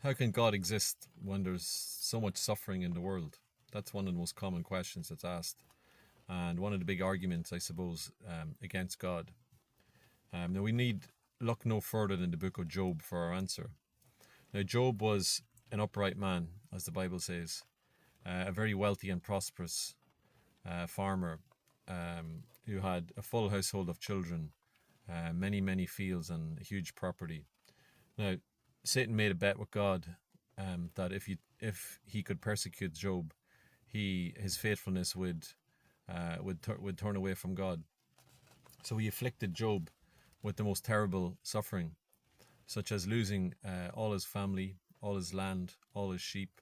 How can God exist when there's so much suffering in the world? That's one of the most common questions that's asked, and one of the big arguments, I suppose, against God. Now we need look no further than the book of Job for our answer. Now Job was an upright man, as the Bible says, a very wealthy and prosperous farmer who had a full household of children, many fields and a huge property. Now Satan made a bet with God that if he could persecute Job, his faithfulness would turn away from God. So he afflicted Job with the most terrible suffering, such as losing all his family, all his land, all his sheep,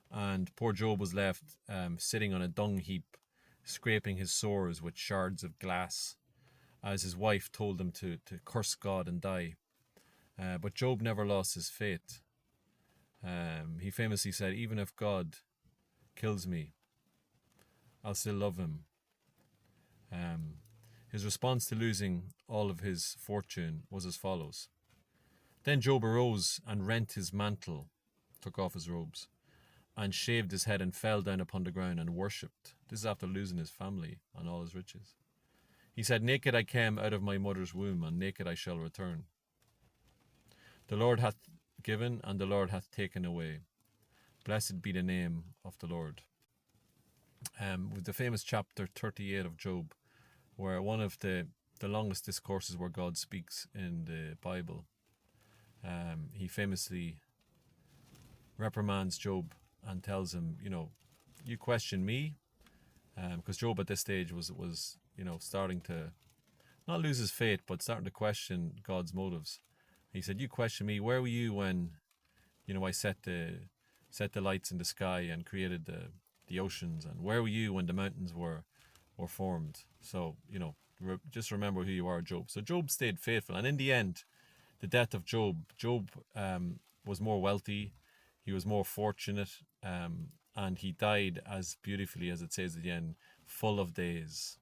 and poor Job was left sitting on a dung heap, scraping his sores with shards of glass, as his wife told him to curse God and die. But Job never lost his faith. He famously said, "Even if God kills me, I'll still love him." His response to losing all of his fortune was as follows. Then Job arose and rent his mantle, took off his robes, and shaved his head and fell down upon the ground and worshipped. This is after losing his family and all his riches. He said, "Naked I came out of my mother's womb, and naked I shall return. The Lord hath given, and the Lord hath taken away. Blessed be the name of the Lord." With the famous chapter 38 of Job, where one of the longest discourses where God speaks in the Bible, he famously reprimands Job and tells him, you question me, because Job at this stage was starting to not lose his faith, but starting to question God's motives. He said, "You question me. Where were you when, I set the lights in the sky and created the oceans, and where were you when the mountains were formed? So, just remember who you are, Job." So Job stayed faithful, and in the end, the death of Job was more wealthy, he was more fortunate, and he died as beautifully as it says at the end, full of days.